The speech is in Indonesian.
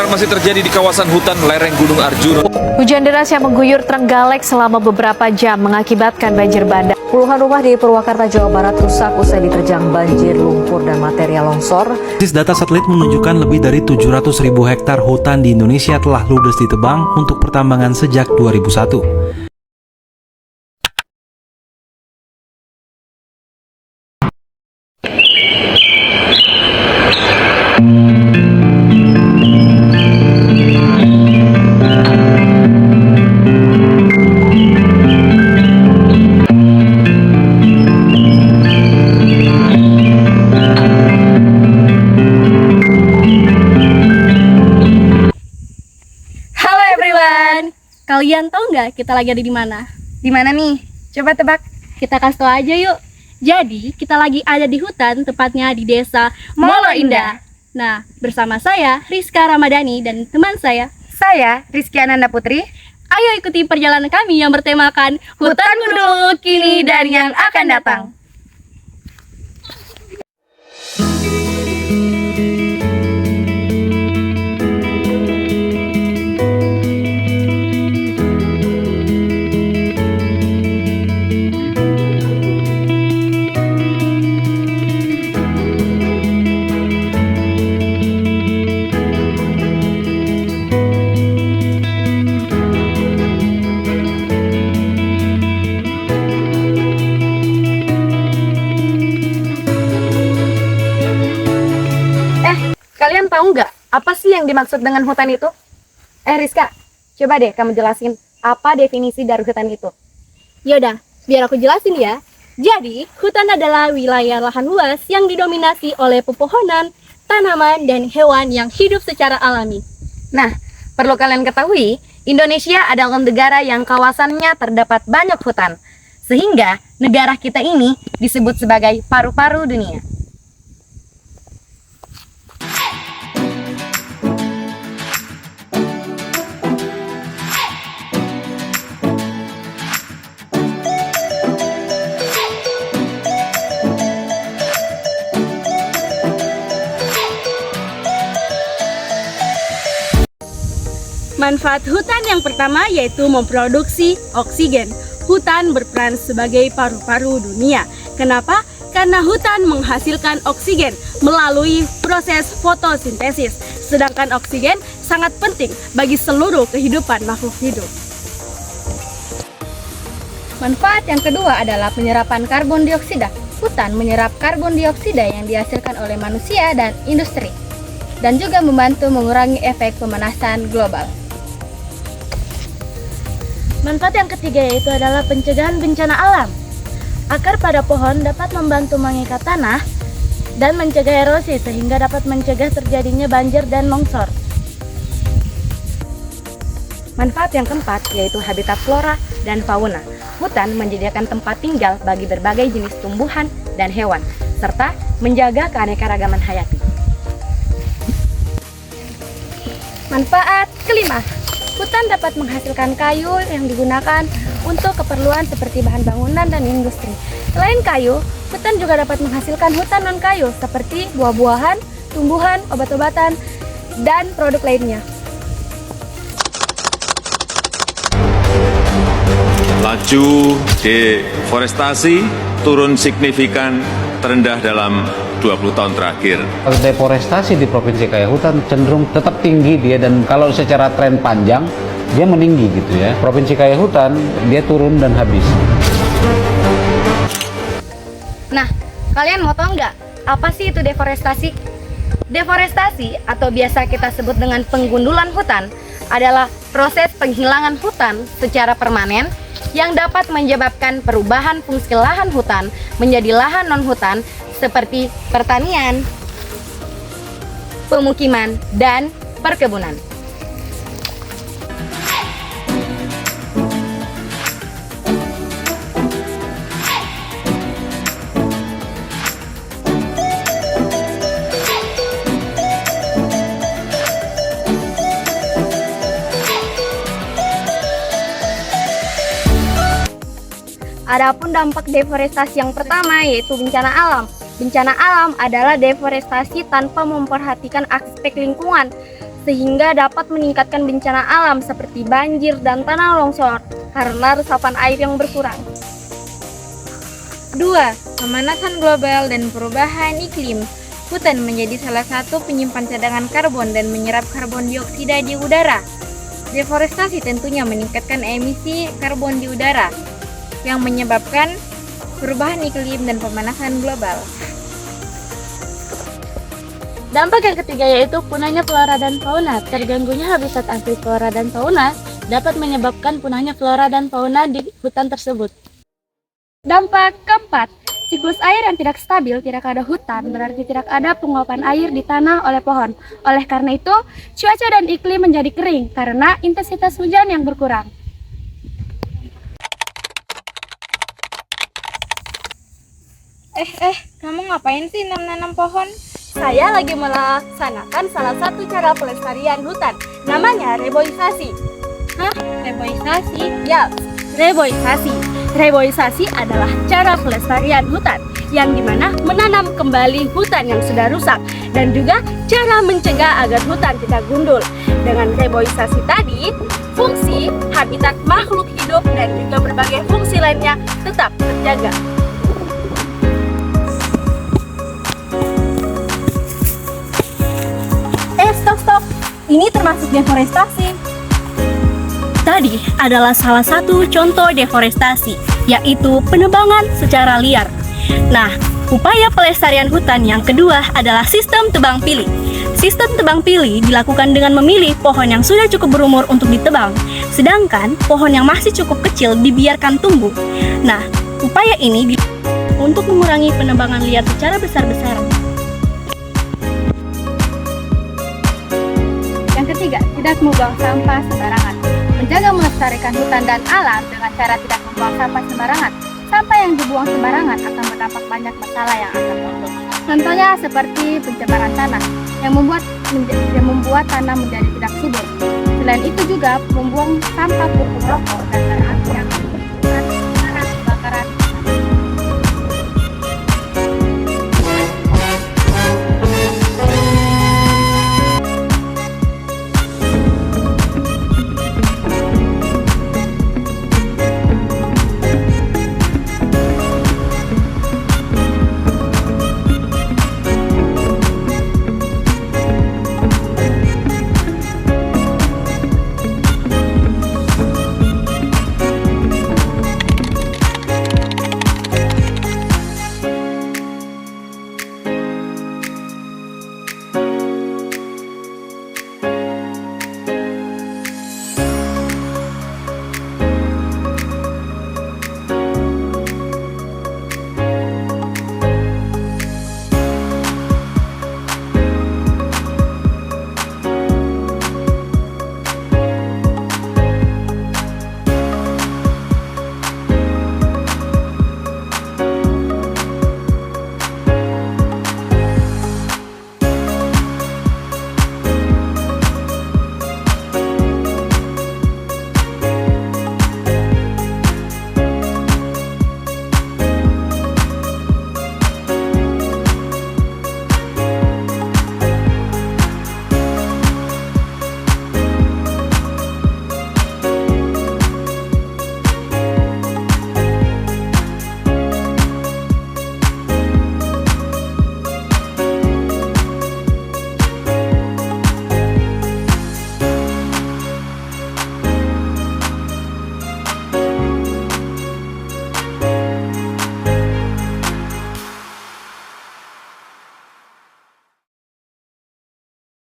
masih terjadi di kawasan hutan lereng Gunung Arjuna. Hujan deras yang mengguyur Trenggalek selama beberapa jam mengakibatkan banjir bandang. Puluhan rumah di Purwakarta, Jawa Barat rusak usai diterjang banjir, lumpur, dan material longsor. Data satelit menunjukkan lebih dari 700.000 hektar hutan di Indonesia telah ludes ditebang untuk pertambangan sejak 2001. Kalian tahu nggak kita lagi ada di mana? Di mana nih? Coba tebak. Kita kasih tahu aja yuk. Jadi, kita lagi ada di hutan, tepatnya di desa Molo Indah. Nah, bersama saya, Rizka Ramadhani, dan teman saya Rizky Ananda Putri. Ayo ikuti perjalanan kami yang bertemakan Hutan Dulu, Kini, dan yang akan datang. Kalian tahu nggak apa sih yang dimaksud dengan hutan itu? Rizka, coba deh kamu jelasin apa definisi dari hutan itu. Yaudah, biar aku jelasin ya. Jadi, hutan adalah wilayah lahan luas yang didominasi oleh pepohonan, tanaman, dan hewan yang hidup secara alami. Nah, perlu kalian ketahui, Indonesia adalah negara yang kawasannya terdapat banyak hutan, sehingga negara kita ini disebut sebagai paru-paru dunia. Manfaat hutan yang pertama yaitu memproduksi oksigen. Hutan berperan sebagai paru-paru dunia. Kenapa? Karena hutan menghasilkan oksigen melalui proses fotosintesis. Sedangkan oksigen sangat penting bagi seluruh kehidupan makhluk hidup. Manfaat yang kedua adalah penyerapan karbon dioksida. Hutan menyerap karbon dioksida yang dihasilkan oleh manusia dan industri, dan juga membantu mengurangi efek pemanasan global. Manfaat yang ketiga yaitu adalah pencegahan bencana alam. Akar pada pohon dapat membantu mengikat tanah dan mencegah erosi sehingga dapat mencegah terjadinya banjir dan longsor. Manfaat yang keempat yaitu habitat flora dan fauna. Hutan menyediakan tempat tinggal bagi berbagai jenis tumbuhan dan hewan, serta menjaga keanekaragaman hayati. Manfaat kelima, hutan dapat menghasilkan kayu yang digunakan untuk keperluan seperti bahan bangunan dan industri. Selain kayu, hutan juga dapat menghasilkan hutan non-kayu seperti buah-buahan, tumbuhan, obat-obatan, dan produk lainnya. Laju deforestasi turun signifikan terendah dalam 20 tahun terakhir. Deforestasi di Provinsi Kaya Hutan cenderung tetap tinggi dia, dan kalau secara tren panjang dia meninggi gitu ya. Provinsi Kaya Hutan dia turun dan habis. Nah, kalian mau tahu nggak apa sih itu deforestasi? Deforestasi atau biasa kita sebut dengan penggundulan hutan adalah proses penghilangan hutan secara permanen yang dapat menyebabkan perubahan fungsi lahan hutan menjadi lahan non-hutan seperti pertanian, pemukiman, dan perkebunan. Adapun dampak deforestasi yang pertama yaitu bencana alam. Bencana alam adalah deforestasi tanpa memperhatikan aspek lingkungan, sehingga dapat meningkatkan bencana alam seperti banjir dan tanah longsor karena resapan air yang berkurang. 2. Pemanasan global dan perubahan iklim. Hutan menjadi salah satu penyimpan cadangan karbon dan menyerap karbon dioksida di udara. Deforestasi tentunya meningkatkan emisi karbon di udara yang menyebabkan perubahan iklim dan pemanasan global. Dampak yang ketiga yaitu punahnya flora dan fauna. Terganggunya habitat asli flora dan fauna dapat menyebabkan punahnya flora dan fauna di hutan tersebut. Dampak keempat, siklus air yang tidak stabil. Tidak ada hutan berarti tidak ada penguapan air di tanah oleh pohon. Oleh karena itu, cuaca dan iklim menjadi kering karena intensitas hujan yang berkurang. Kamu ngapain sih nanam pohon? Saya lagi melaksanakan salah satu cara pelestarian hutan, namanya reboisasi. Hah? Reboisasi? Ya, reboisasi. Reboisasi adalah cara pelestarian hutan, yang dimana menanam kembali hutan yang sudah rusak, dan juga cara mencegah agar hutan tidak gundul. Dengan reboisasi tadi, fungsi habitat makhluk hidup dan juga berbagai fungsi lainnya tetap terjaga. Stop. Ini termasuk deforestasi. Tadi adalah salah satu contoh deforestasi, yaitu penebangan secara liar. Nah, upaya pelestarian hutan yang kedua adalah sistem tebang pilih. Sistem tebang pilih dilakukan dengan memilih pohon yang sudah cukup berumur untuk ditebang, sedangkan pohon yang masih cukup kecil dibiarkan tumbuh. Nah, upaya ini untuk mengurangi penebangan liar secara besar-besaran. Ketiga, tidak membuang sampah sembarangan. Menjaga melestarikan hutan dan alam dengan cara tidak membuang sampah sembarangan. Sampah yang dibuang sembarangan akan berdampak banyak masalah yang akan muncul. Contohnya seperti pencemaran tanah yang membuat tanah menjadi tidak subur. Selain itu juga membuang sampah puntung rokok dan